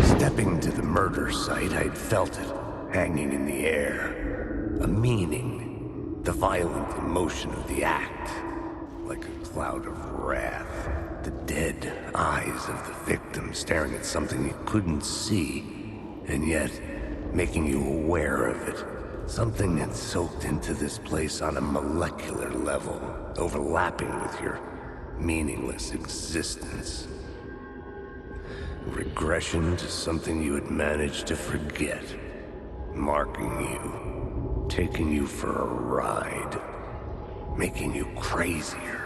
Stepping to the murder site, I'd felt it, hanging in the air. A meaning, the violent emotion of the act, like a cloud of wrath. The dead eyes of the victim staring at something you couldn't see, and yet making you aware of it. Something had soaked into this place on a molecular level, overlapping with your meaningless existence. Regression to something you had managed to forget. Marking you. Taking you for a ride. Making you crazier.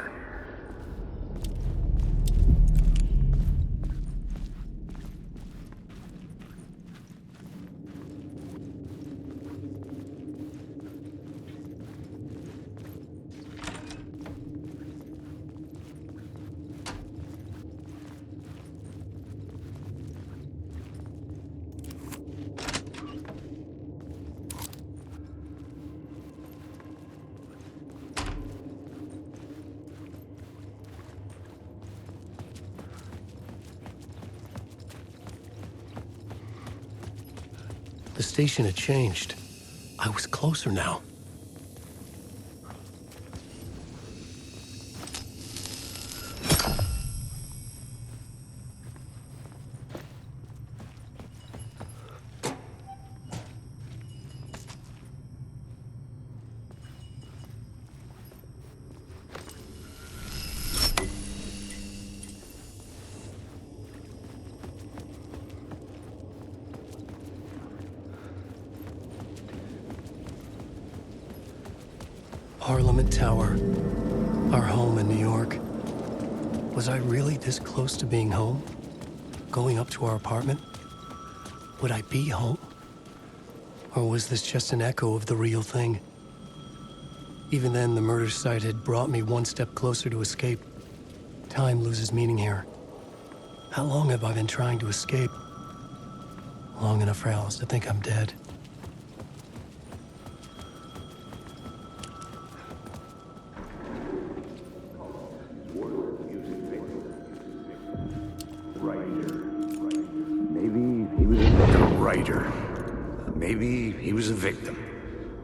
The station had changed. I was closer now. Parliament Tower, our home in New York. Was I really this close to being home? Going up to our apartment? Would I be home? Or was this just an echo of the real thing? Even then, the murder site had brought me one step closer to escape. Time loses meaning here. How long have I been trying to escape? Long enough for Alice to think I'm dead. Maybe he was a victim.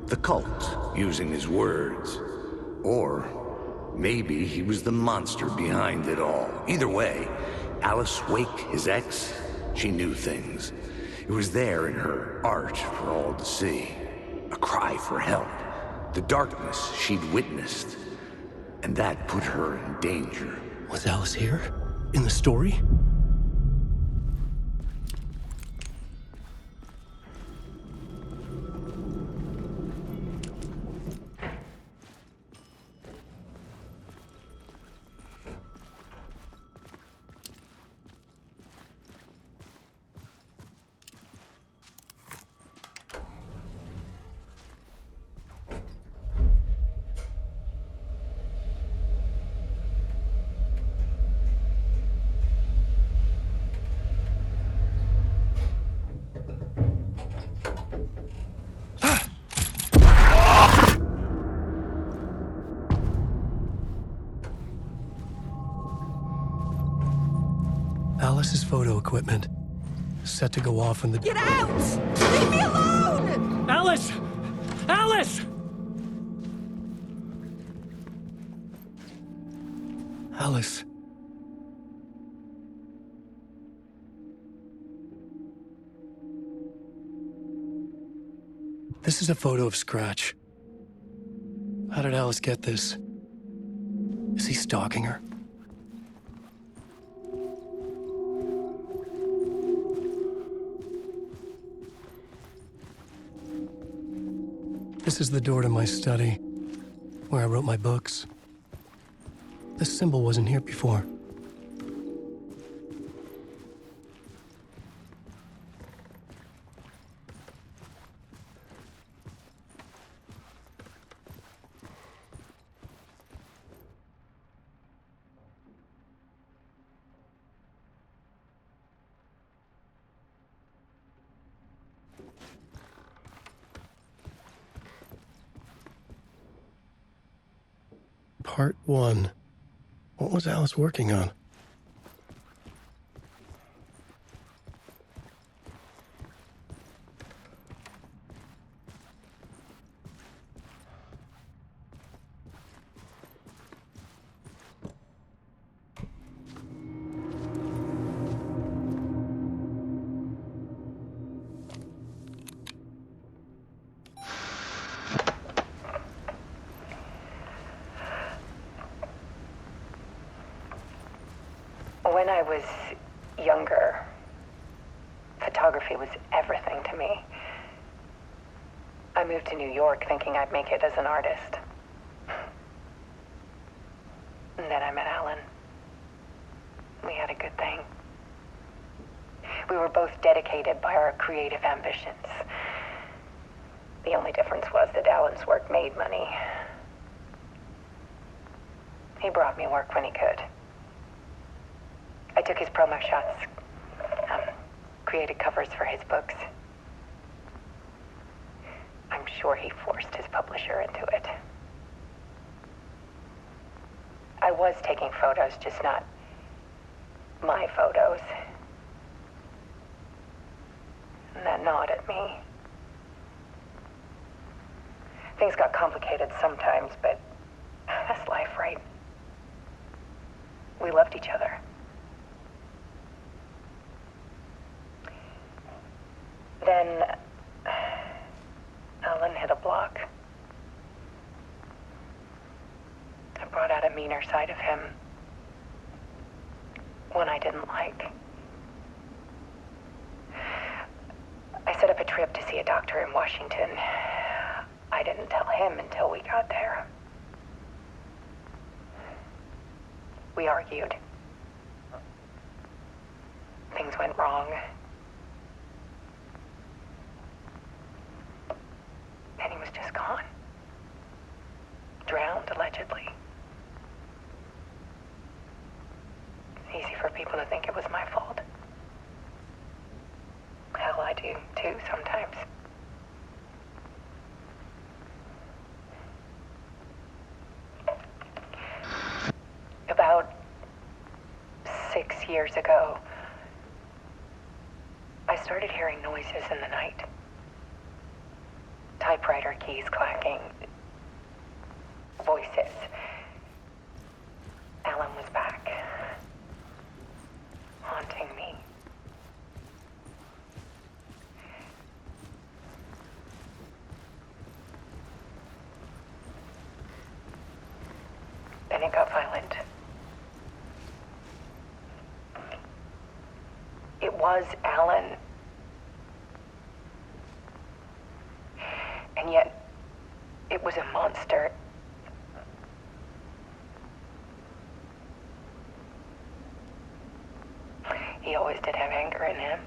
The cult, using his words. Or maybe he was the monster behind it all. Either way, Alice Wake, his ex, she knew things. It was there in her art for all to see. A cry for help. The darkness she'd witnessed. And that put her in danger. Was Alice here? In the story? Alice's photo equipment. Set to go off when the... Get out! Leave me alone! Alice! Alice! Alice. This is a photo of Scratch. How did Alice get this? Is he stalking her? This is the door to my study, where I wrote my books. This symbol wasn't here before. Part 1. What was Alice working on? When I was younger, photography was everything to me. I moved to New York thinking I'd make it as an artist. And then I met Alan. We had a good thing. We were both dedicated by our creative ambitions. The only difference was that Alan's work made money. He brought me work when he could. I took his promo shots, created covers for his books. I'm sure he forced his publisher into it. I was taking photos, just not my photos. And that gnawed at me. Things got complicated sometimes, but that's life, right? We loved each other. Then Alan hit a block. I brought out a meaner side of him. One I didn't like. I set up a trip to see a doctor in Washington. I didn't tell him until we got there. We argued. Things went wrong. And he was just gone. Drowned, allegedly. It's easy for people to think it was my fault. Hell, I do, too, sometimes. About 6 years ago, I started hearing noises in the night. Typewriter keys clacking. Voices. Alan was back. Haunting me. Then it got violent. It was Alan. And yet, it was a monster. He always did have anger in him.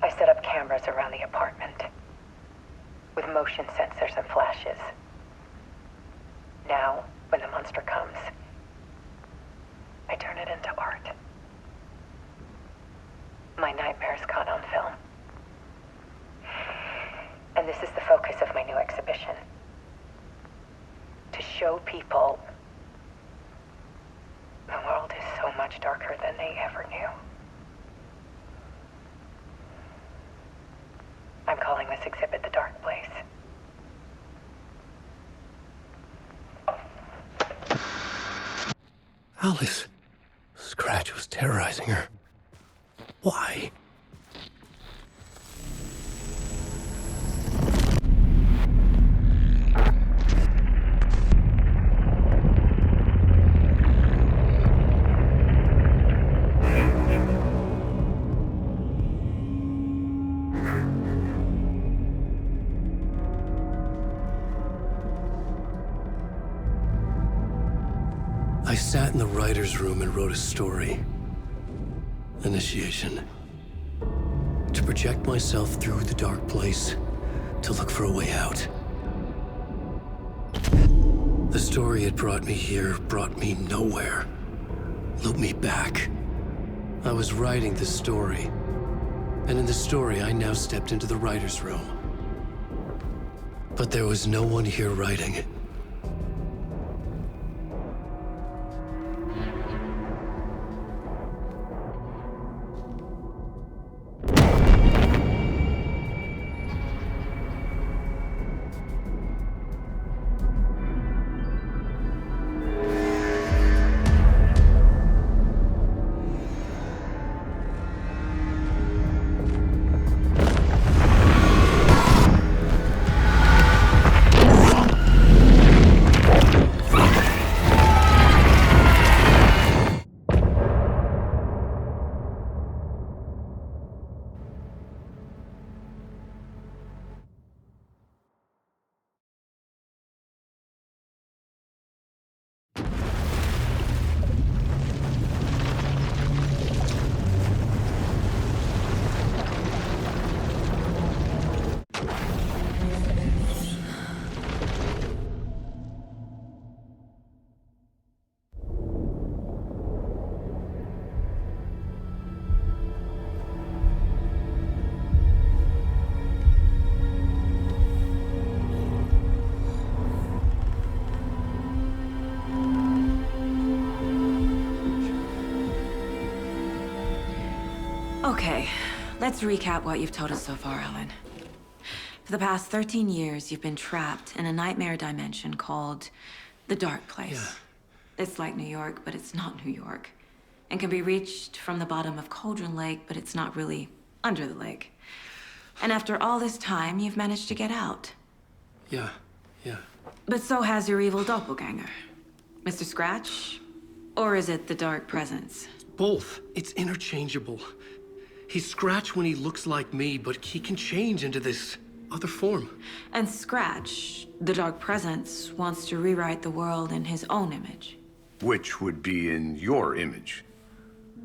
I set up cameras around the apartment with motion sensors and flashes. Now, when the monster comes, I turn it into art. My nightmares caught on film. And this is the focus of my new exhibition. To show people the world is so much darker than they ever knew. I'm calling this exhibit The Dark Place. Alice. Scratch was terrorizing her. Why? I sat in the writer's room and wrote a story. Initiation. To project myself through the dark place, to look for a way out. The story had brought me here, brought me nowhere. Looped me back. I was writing the story. And in the story, I now stepped into the writer's room. But there was no one here writing it. Okay, let's recap what you've told us so far, Alan. For the past 13 years, you've been trapped in a nightmare dimension called the Dark Place. Yeah. It's like New York, but it's not New York. And can be reached from the bottom of Cauldron Lake, but it's not really under the lake. And after all this time, you've managed to get out. Yeah. But so has your evil doppelganger. Mr. Scratch? Or is it the Dark Presence? Both. It's interchangeable. He's Scratch when he looks like me, but he can change into this other form. And Scratch, the Dark Presence, wants to rewrite the world in his own image. Which would be in your image,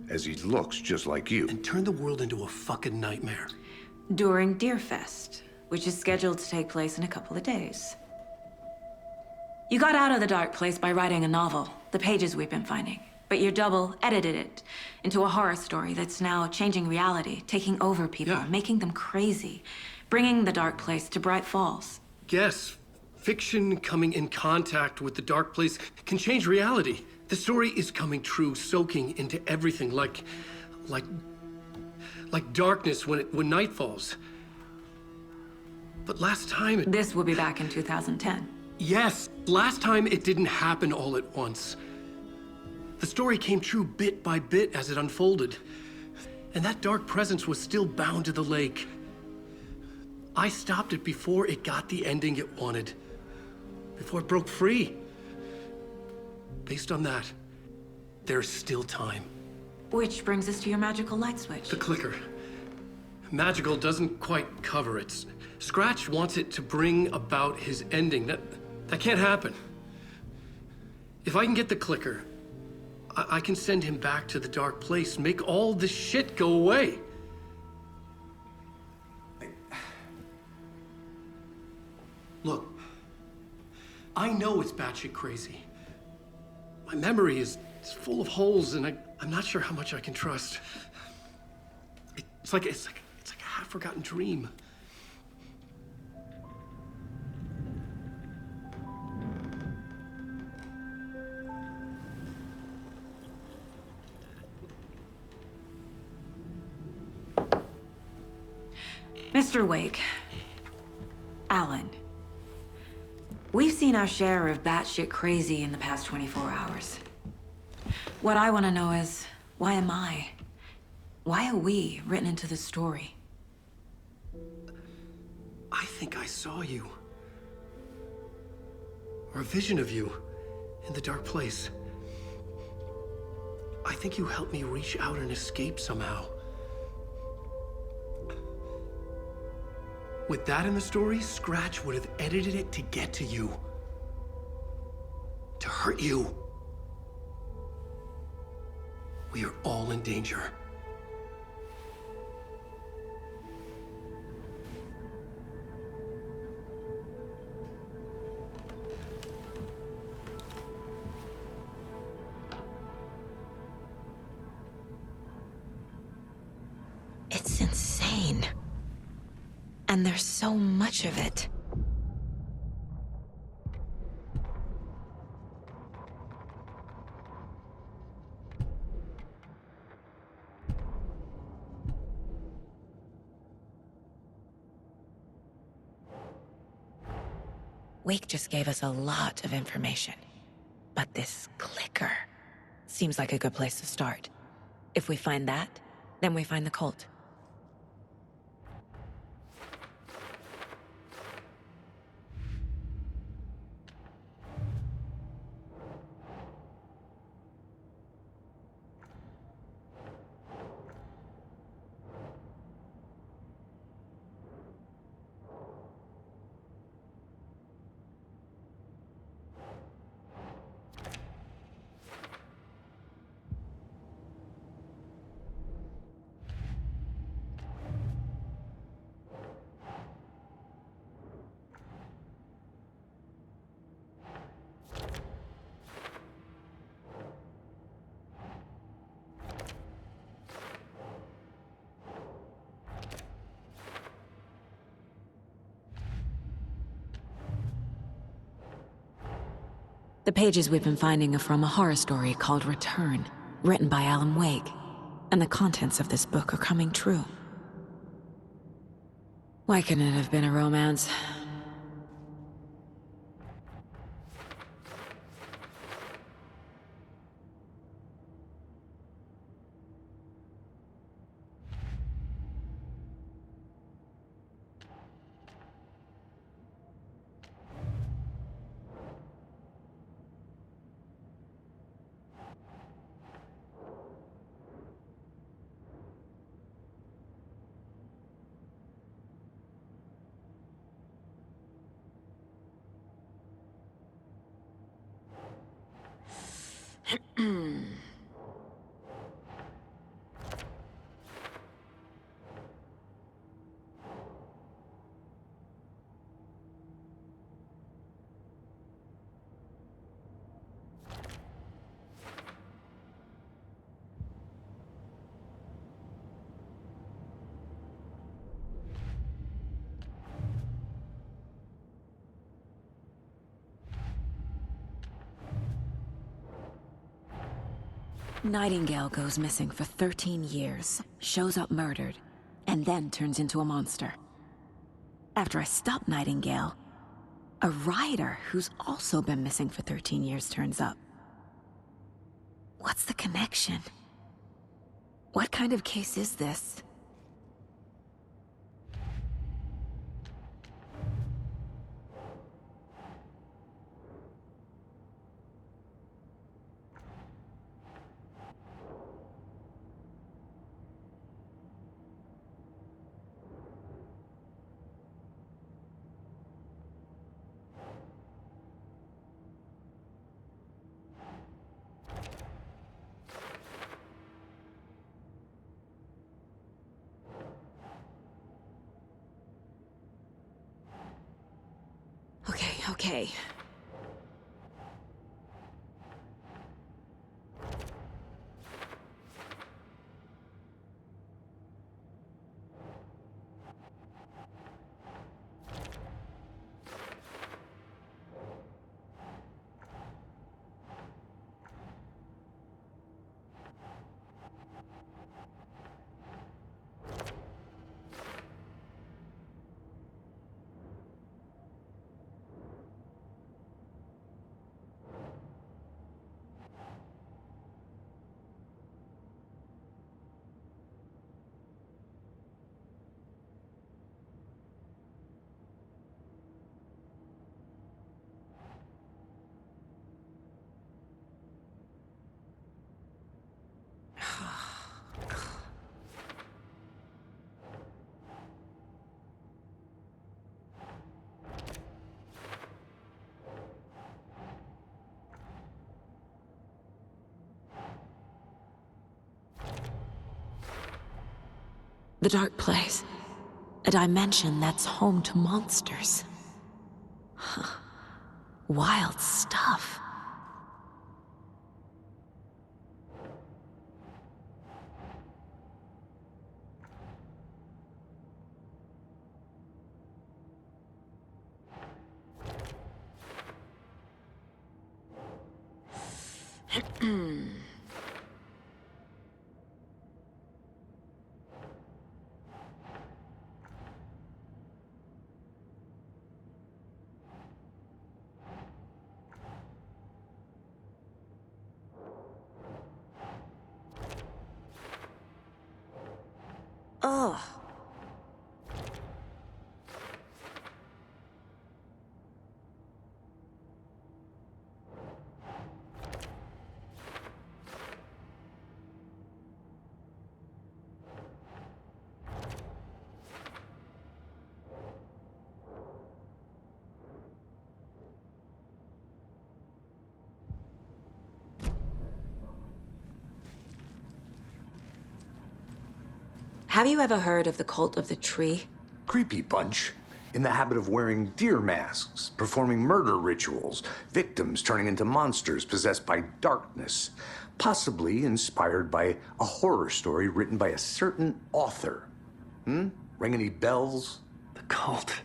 as he looks just like you. And turn the world into a fucking nightmare. During Deerfest, which is scheduled to take place in a couple of days. You got out of the Dark Place by writing a novel, The Pages We've Been Finding. But your double edited it into a horror story that's now changing reality, taking over people, making them crazy, bringing the Dark Place to Bright Falls. Yes, fiction coming in contact with the Dark Place can change reality. The story is coming true, soaking into everything like darkness when night falls. But last time This will be back in 2010. Yes, last time it didn't happen all at once. The story came true bit by bit as it unfolded. And that dark presence was still bound to the lake. I stopped it before it got the ending it wanted. Before it broke free. Based on that, there's still time. Which brings us to your magical light switch. The clicker. Magical doesn't quite cover it. Scratch wants it to bring about his ending. That can't happen. If I can get the clicker, I can send him back to the Dark Place, make all this shit go away. Look, I know it's batshit crazy. My memory is full of holes, and I'm not sure how much I can trust. It's like a half-forgotten dream. Mr. Wake, Alan, we've seen our share of batshit crazy in the past 24 hours. What I want to know is, why am I? Why are we written into the story? I think I saw you. Or a vision of you in the Dark Place. I think you helped me reach out and escape somehow. With that in the story, Scratch would have edited it to get to you. To hurt you. We are all in danger. It's insane. And there's so much of it. Wake just gave us a lot of information. But this clicker seems like a good place to start. If we find that, then we find the cult. The pages we've been finding are from a horror story called Return, written by Alan Wake. And the contents of this book are coming true. Why couldn't it have been a romance? Nightingale goes missing for 13 years, shows up murdered, and then turns into a monster. After I stop Nightingale, a rider who's also been missing for 13 years turns up. What's the connection? What kind of case is this? Okay. The Dark Place. A dimension that's home to monsters. Wild stuff. Ugh. Have you ever heard of the Cult of the Tree? Creepy bunch. In the habit of wearing deer masks, performing murder rituals, victims turning into monsters possessed by darkness, possibly inspired by a horror story written by a certain author. Ring any bells? The cult.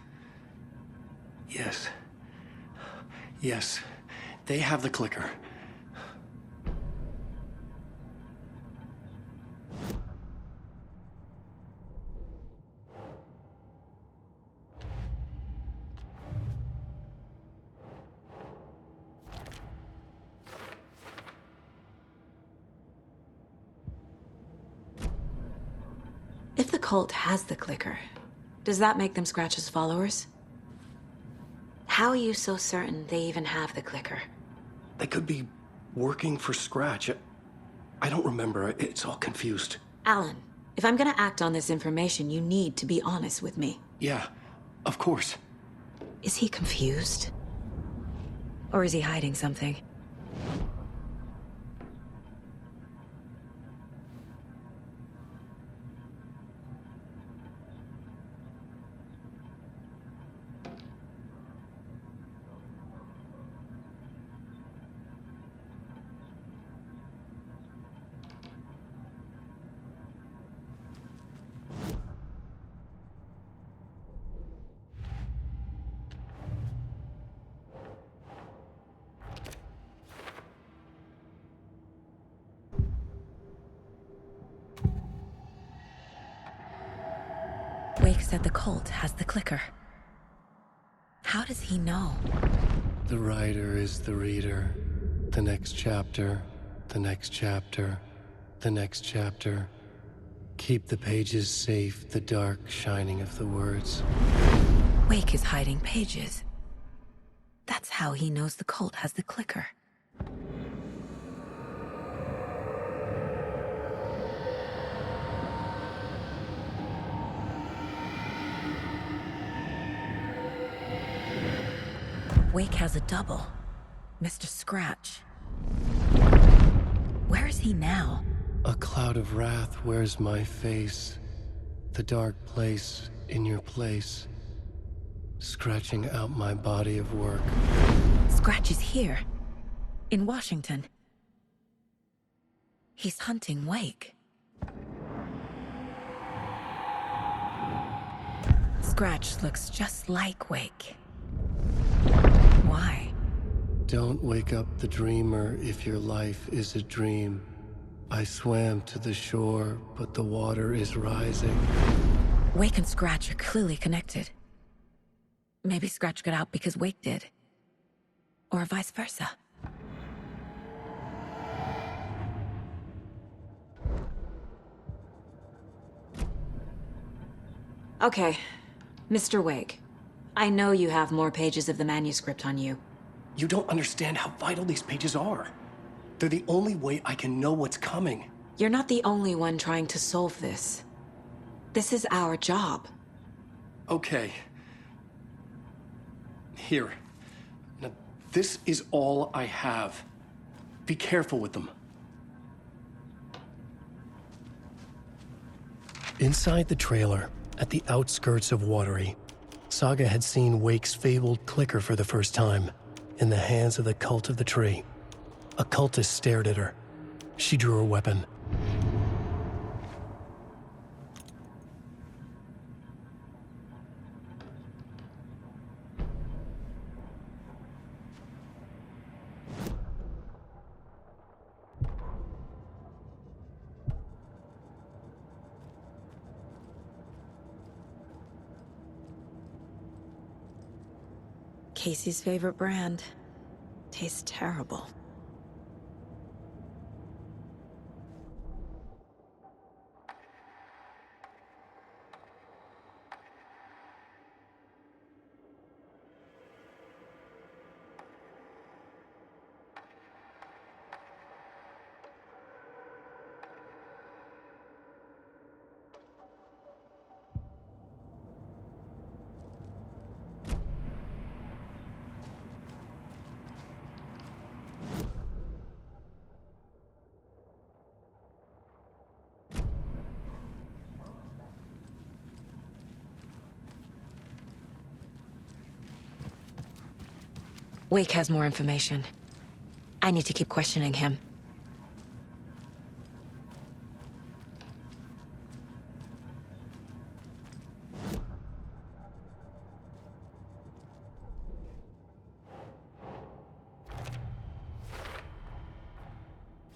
Yes. Yes. They have the clicker. cult has the clicker, does that make them Scratch's followers? How are you so certain they even have the clicker? They could be working for Scratch. I don't remember. It's all confused. Alan, if I'm gonna act on this information, you need to be honest with me. Yeah, of course. Is he confused? Or is he hiding something? Wake said the cult has the clicker. How does he know? The writer is the reader. The next chapter, the next chapter, the next chapter. Keep the pages safe, the dark shining of the words. Wake is hiding pages. That's how he knows the cult has the clicker. Wake has a double. Mr. Scratch. Where is he now? A cloud of wrath wears my face. The dark place in your place. Scratching out my body of work. Scratch is here. In Washington. He's hunting Wake. Scratch looks just like Wake. Why? Don't wake up the dreamer if your life is a dream. I swam to the shore, but the water is rising. Wake and Scratch are clearly connected. Maybe Scratch got out because Wake did. Or vice versa. Okay, Mr. Wake. I know you have more pages of the manuscript on you. You don't understand how vital these pages are. They're the only way I can know what's coming. You're not the only one trying to solve this. This is our job. Okay. Here. Now, this is all I have. Be careful with them. Inside the trailer, at the outskirts of Watery, Saga had seen Wake's fabled clicker for the first time, in the hands of the Cult of the Tree. A cultist stared at her. She drew her weapon. Casey's favorite brand. Tastes terrible. Wake has more information. I need to keep questioning him.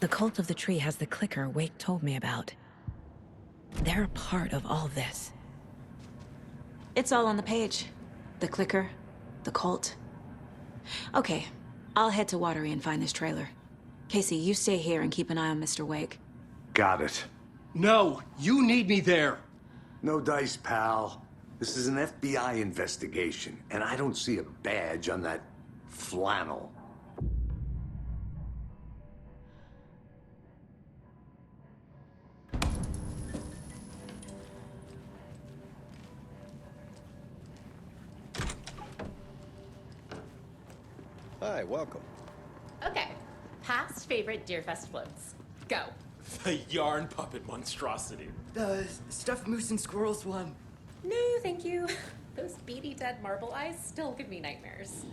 The Cult of the Tree has the clicker Wake told me about. They're a part of all this. It's all on the page. The clicker, the cult. Okay, I'll head to Watery and find this trailer. Casey, you stay here and keep an eye on Mr. Wake. Got it. No, you need me there. No dice, pal. This is an FBI investigation, and I don't see a badge on that flannel. Hi, welcome. Okay, past favorite Deerfest floats. Go. The yarn puppet monstrosity. The stuffed moose and squirrels one. No, thank you. Those beady dead marble eyes still give me nightmares.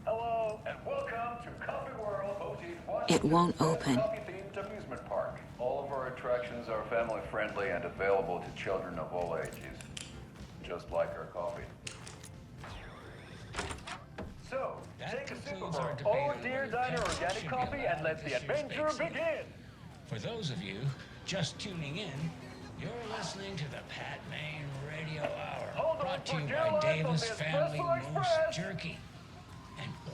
Hello, and welcome to Coffee World, hosting It won't open. Coffee-themed amusement park. All of our attractions are family-friendly and available to children of all ages, just like our coffee. So, take a sip of our Oh Dear Diner organic coffee and let the adventure begin. For those of you just tuning in, you're listening to the Pat Maine Radio Hour, Hold on brought to for you dear by life on Davis the Family Espresso Roast Express. Jerky. And boy,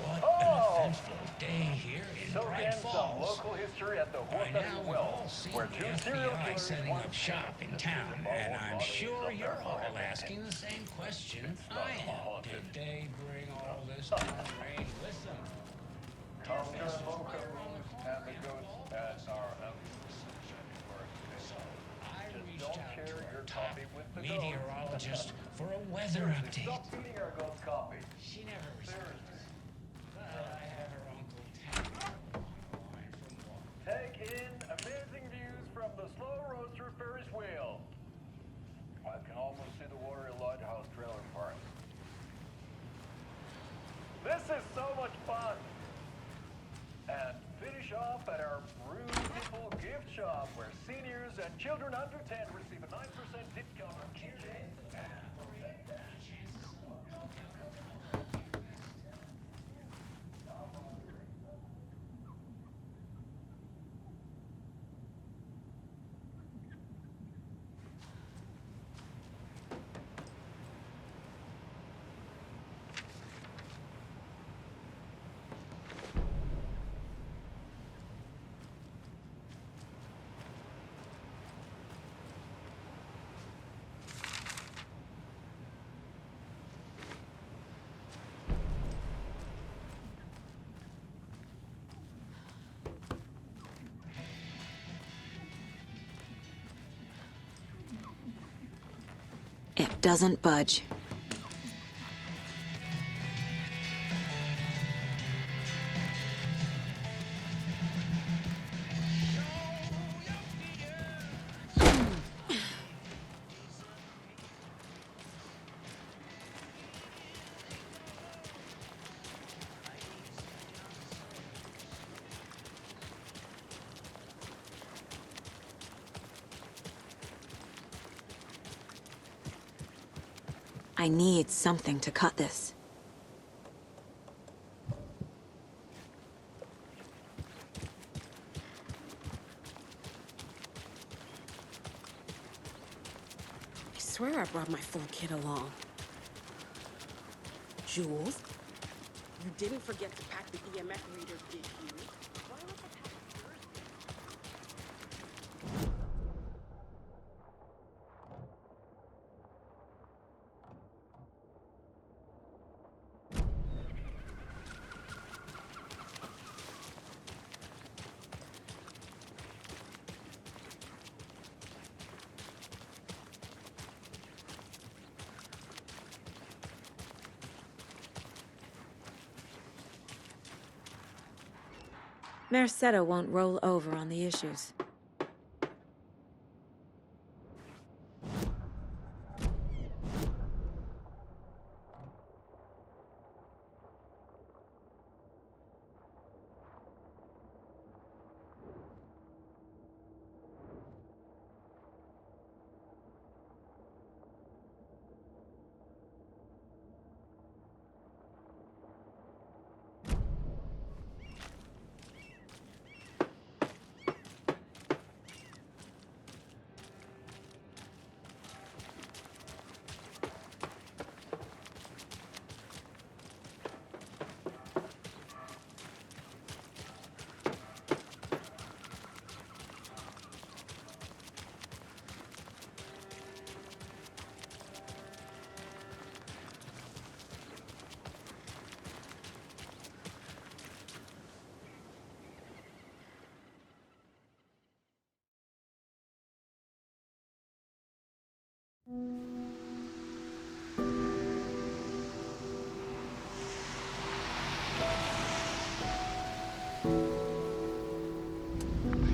what Oh. an eventful day here in Soak Bright in some Falls. local history at the By Horse now, and we've Well, all seen where the two serial FBI killers setting once up shop in town, and I'm sure you're all asking the same question I am. Did they bring all this rain with them? Thunder locos and the ghosts at our house. I Just reached don't out share to your our top coffee with the meteorologist for a weather update. Stop feeding our ghost coffee. She never responded. But I have her Uncle Ted online from Walmart. Take in amazing views from the slow roaster Ferris wheel. I can almost see the Warrior Lighthouse trailer park. This is so much fun. And finish off at our beautiful gift shop where seniors and children under 10 receive a 9% discount on keychains. It doesn't budge. I need something to cut this. I swear I brought my full kit along. Jules, you didn't forget to pack the EMF reader, did you? Why was I packing yours? Merced won't roll over on the issues.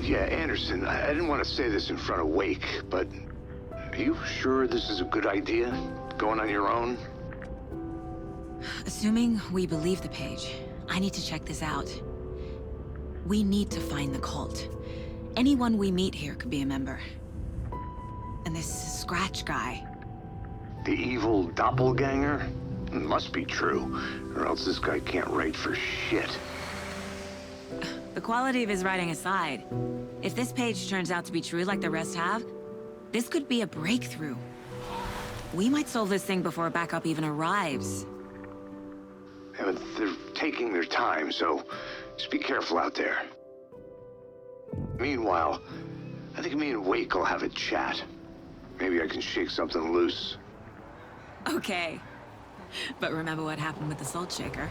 Yeah, Anderson, I didn't want to say this in front of Wake, but are you sure this is a good idea? Going on your own? Assuming we believe the page, I need to check this out. We need to find the cult. Anyone we meet here could be a member. And this Scratch guy. The evil doppelganger? Must be true, or else this guy can't write for shit. The quality of his writing aside, if this page turns out to be true like the rest have, this could be a breakthrough. We might solve this thing before backup even arrives. Yeah, but they're taking their time, so just be careful out there. Meanwhile, I think me and Wake will have a chat. Maybe I can shake something loose. Okay. But remember what happened with the salt shaker?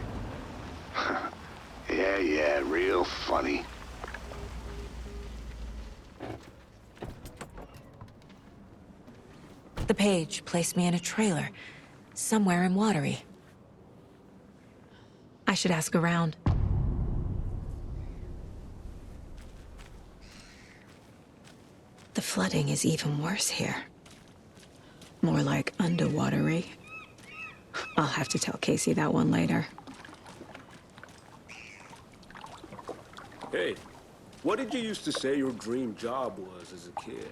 Yeah, real funny. The page placed me in a trailer, somewhere in Watery. I should ask around. The flooding is even worse here. More like underwatery. I'll have to tell Casey that one later. Hey, what did you used to say your dream job was as a kid?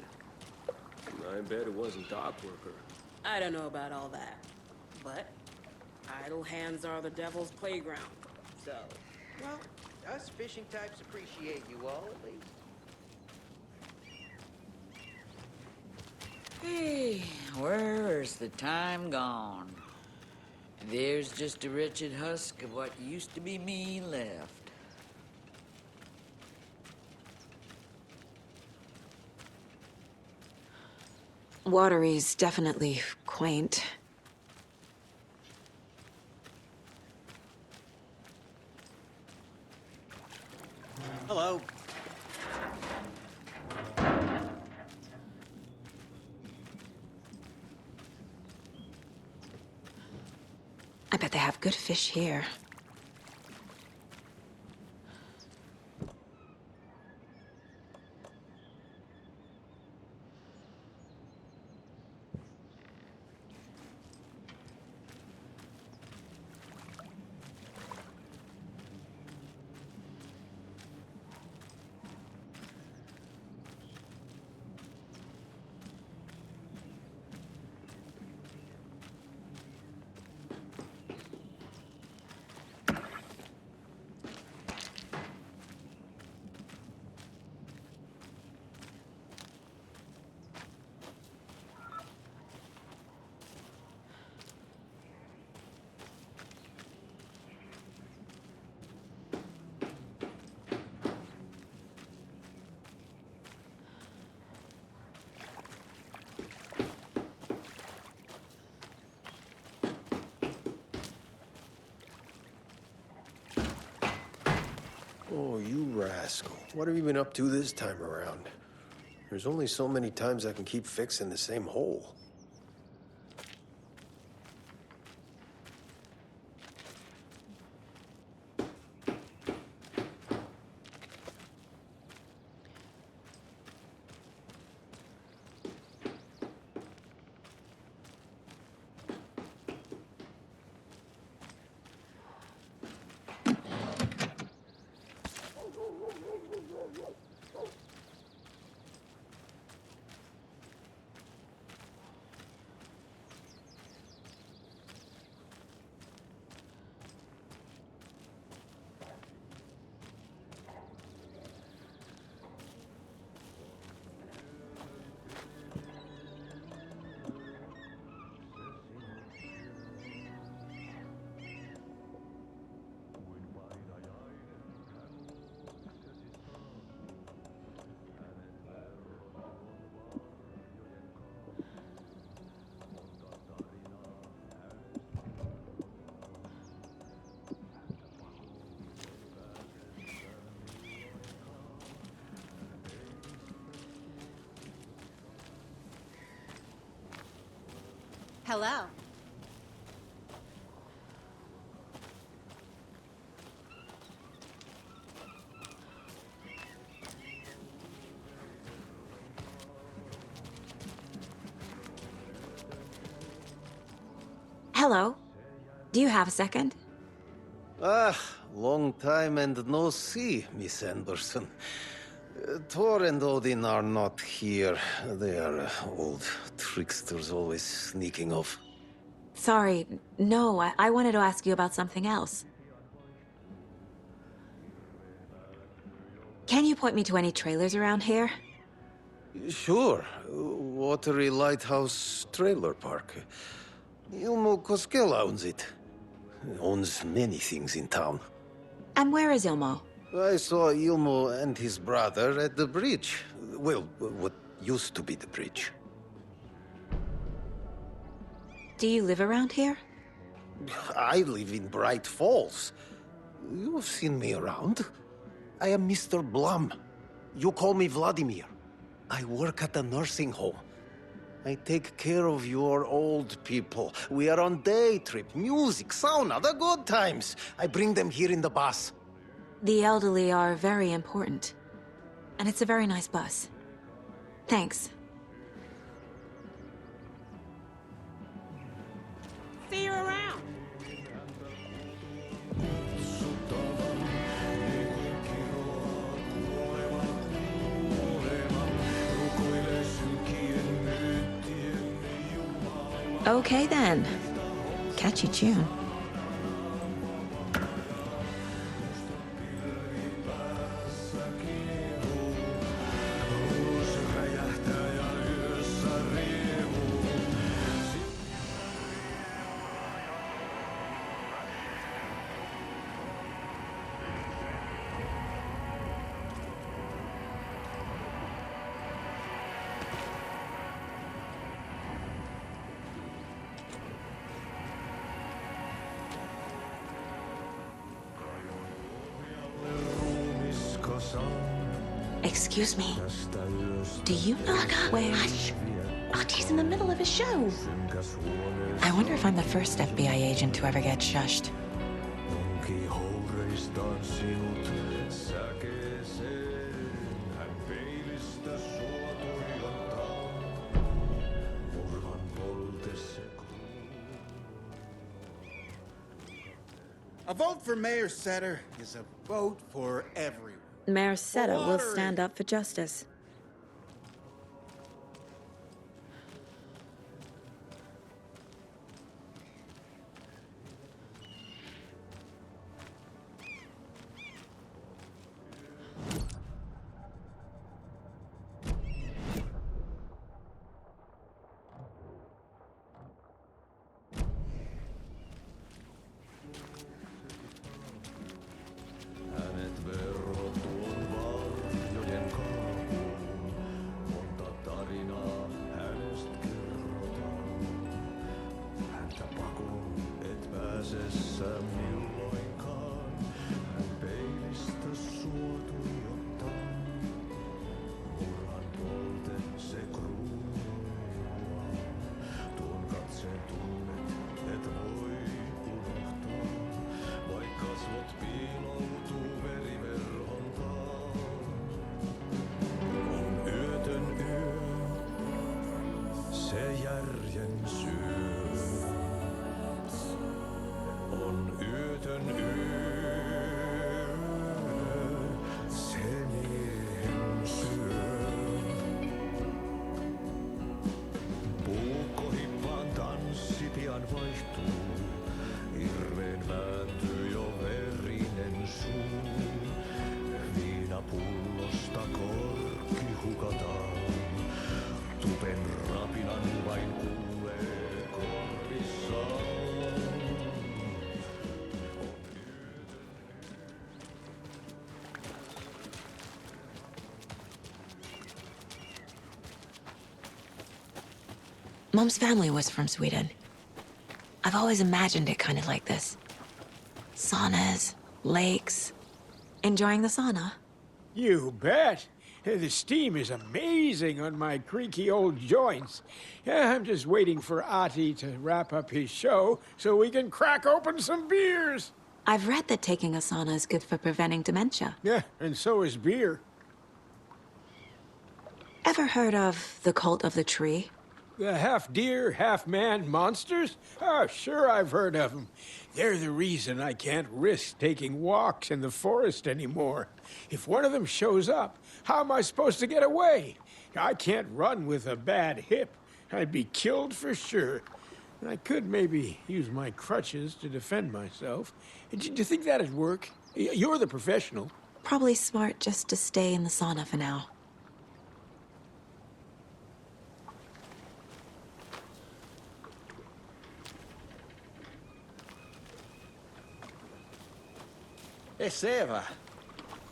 I bet it wasn't dock worker. I don't know about all that, but idle hands are the devil's playground, so... Well, us fishing types appreciate you all, at least. Hey, where's the time gone? There's just a wretched husk of what used to be me left. Watery's definitely quaint. Hello. I bet they have good fish here. Oh, you rascal. What have you been up to this time around? There's only so many times I can keep fixing the same hole. Hello. Hello. Do you have a second? Ah, long time and no see, Miss Anderson. Thor and Odin are not here. They are old tricksters always sneaking off. Sorry, no, I wanted to ask you about something else. Can you point me to any trailers around here? Sure. Watery Lighthouse Trailer Park. Ilmo Koskela owns it. Owns many things in town. And where is Ilmo? I saw Ilmo and his brother at the bridge. Well, what used to be the bridge. Do you live around here? I live in Bright Falls. You've seen me around. I am Mr. Blum. You call me Vladimir. I work at a nursing home. I take care of your old people. We are on day trip, music, sauna, the good times. I bring them here in the bus. The elderly are very important. And it's a very nice bus. Thanks. See you around. Okay then. Catchy tune. Excuse me. Do you know where... Hush! Artie's in the middle of a show. I wonder if I'm the first FBI agent to ever get shushed. A vote for Mayor Setter is a vote for everyone. Mayor Seta will stand up for justice. Mom's family was from Sweden. I've always imagined it kind of like this. Saunas, lakes. Enjoying the sauna? You bet. The steam is amazing on my creaky old joints. I'm just waiting for Ati to wrap up his show so we can crack open some beers. I've read that taking a sauna is good for preventing dementia. Yeah, and so is beer. Ever heard of the cult of the tree? The half-deer, half-man monsters? Oh, sure, I've heard of them. They're the reason I can't risk taking walks in the forest anymore. If one of them shows up, how am I supposed to get away? I can't run with a bad hip. I'd be killed for sure. I could maybe use my crutches to defend myself. Do you think that'd work? You're the professional. Probably smart just to stay in the sauna for now. Hey, Seva,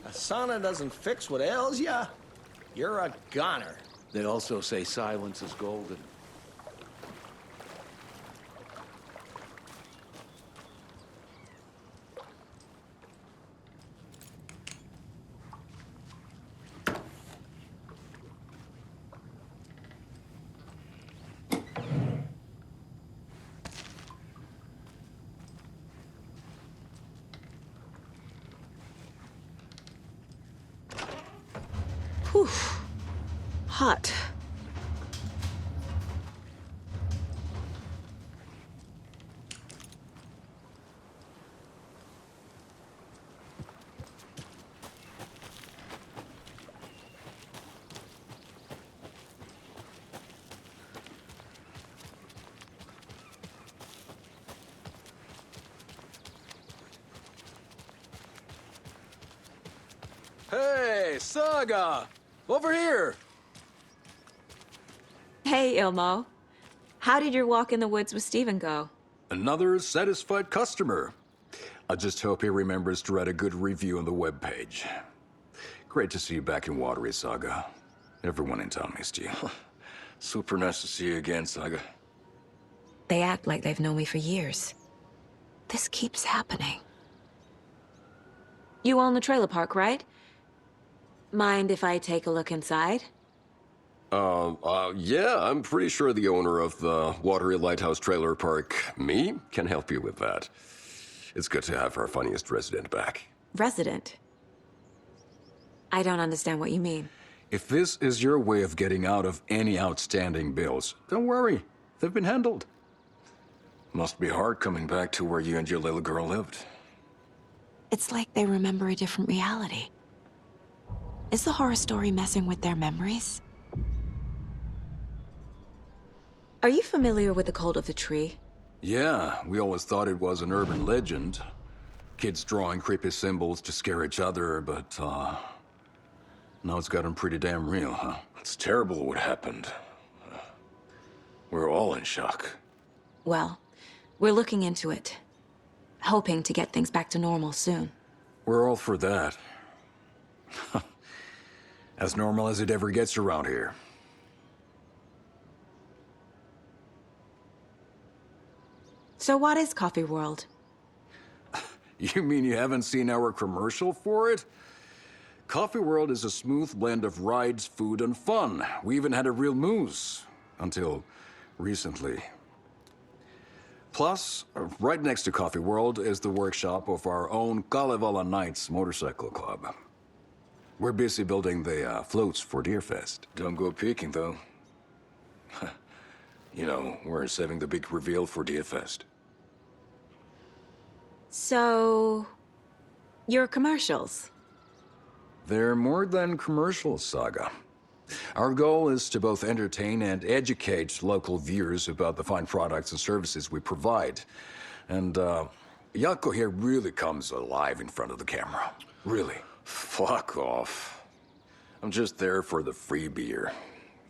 a sauna doesn't fix what ails ya? You're a goner. They also say silence is golden. Whew. Hot. Hey, Saga! Over here! Hey, Ilmo. How did your walk in the woods with Steven go? Another satisfied customer. I just hope he remembers to write a good review on the webpage. Great to see you back in Watery, Saga. Everyone in town missed you. Super nice to see you again, Saga. They act like they've known me for years. This keeps happening. You own the trailer park, right? Mind if I take a look inside? Yeah, I'm pretty sure the owner of the Watery Lighthouse Trailer Park, me, can help you with that. It's good to have our funniest resident back. Resident? I don't understand what you mean. If this is your way of getting out of any outstanding bills, don't worry. They've been handled. Must be hard coming back to where you and your little girl lived. It's like they remember a different reality. Is the horror story messing with their memories? Are you familiar with the Cult of the Tree? Yeah, we always thought it was an urban legend. Kids drawing creepy symbols to scare each other, but, now it's gotten pretty damn real, huh? It's terrible what happened. We're all in shock. Well, we're looking into it. Hoping to get things back to normal soon. We're all for that. As normal as it ever gets around here. So what is Coffee World? You mean you haven't seen our commercial for it? Coffee World is a smooth blend of rides, food, and fun. We even had a real moose. Until recently. Plus, right next to Coffee World is the workshop of our own Kalevala Knights Motorcycle Club. We're busy building the floats for Deerfest. Don't go peeking, though. You know, we're saving the big reveal for Deerfest. So... your commercials? They're more than commercials, Saga. Our goal is to both entertain and educate local viewers about the fine products and services we provide. And, Yako here really comes alive in front of the camera. Really. Fuck off. I'm just there for the free beer.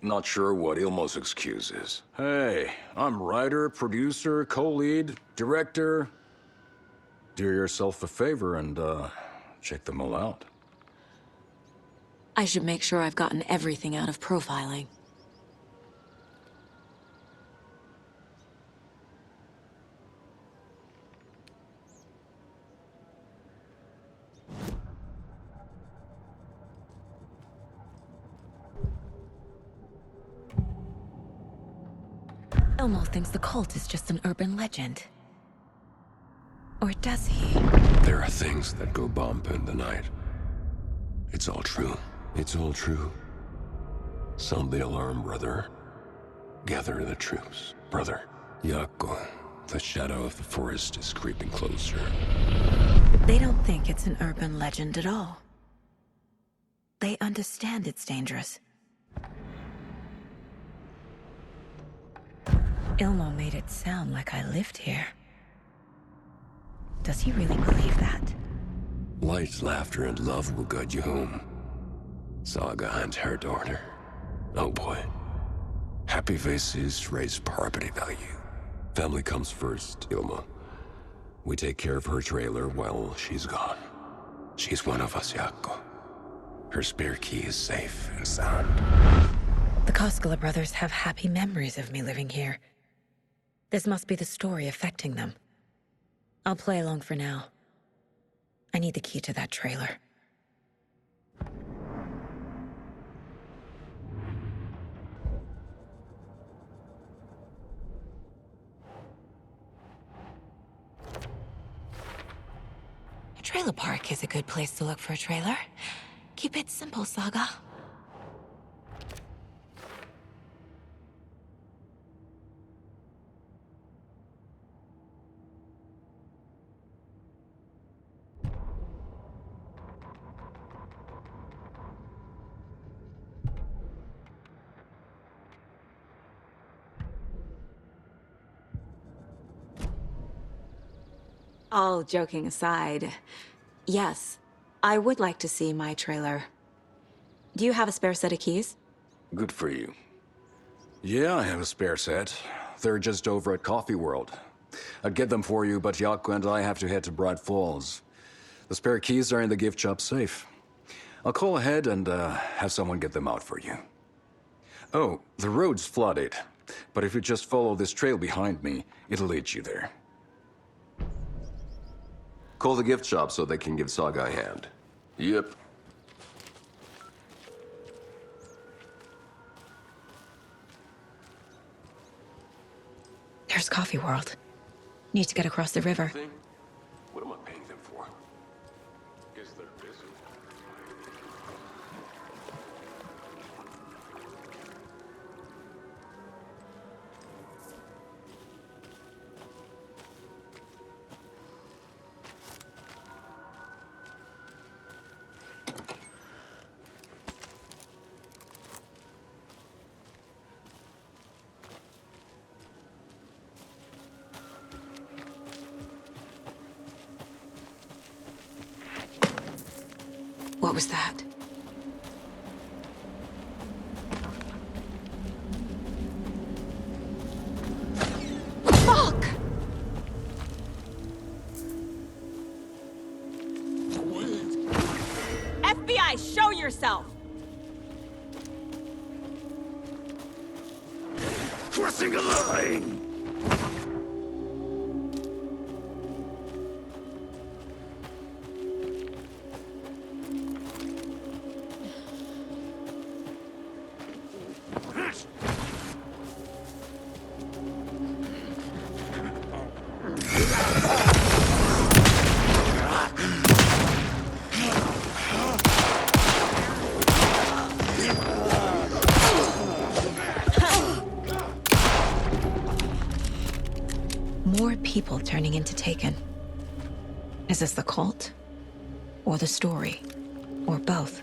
Not sure what Ilmo's excuse is. Hey, I'm writer, producer, co-lead, director. Do yourself a favor and, check them all out. I should make sure I've gotten everything out of profiling. Elmo thinks the cult is just an urban legend. Or does he? There are things that go bump in the night. It's all true. It's all true. Sound the alarm, brother. Gather the troops, brother. Yako, the shadow of the forest is creeping closer. They don't think it's an urban legend at all. They understand it's dangerous. Ilmo made it sound like I lived here. Does he really believe that? Light, laughter, and love will guide you home. Saga and her daughter. Oh boy. Happy faces raise property value. Family comes first, Ilma. We take care of her trailer while she's gone. She's one of us, Yako. Her spare key is safe and sound. The Koskela brothers have happy memories of me living here. This must be the story affecting them. I'll play along for now. I need the key to that trailer. A trailer park is a good place to look for a trailer. Keep it simple, Saga. All joking aside, yes, I would like to see my trailer. Do you have a spare set of keys? Good for you. Yeah, I have a spare set. They're just over at Coffee World. I'd get them for you, but Yako and I have to head to Bright Falls. The spare keys are in the gift shop safe. I'll call ahead and have someone get them out for you. Oh, the road's flooded, but if you just follow this trail behind me, it'll lead you there. Call the gift shop so they can give Saga a hand. Yep. There's Coffee World. Need to get across the river. What am I paying them for? Guess they're busy. What was that? Fuck! FBI, show yourself! Crossing a line! More people turning into Taken. Is this the cult? Or the story? Or both?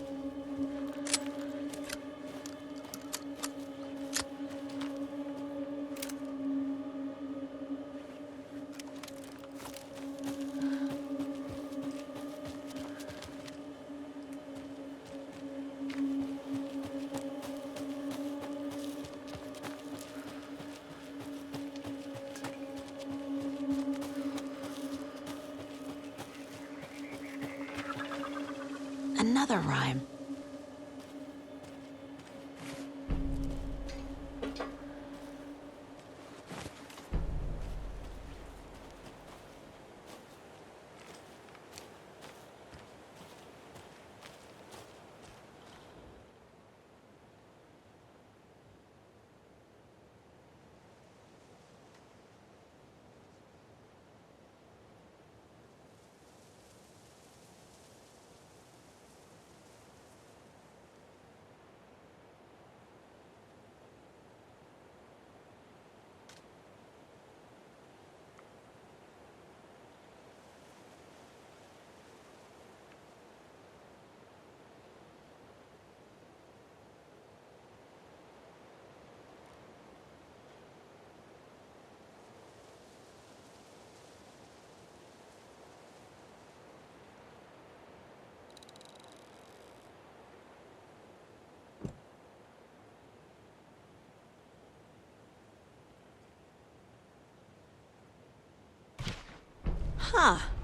Another rhyme. Huh.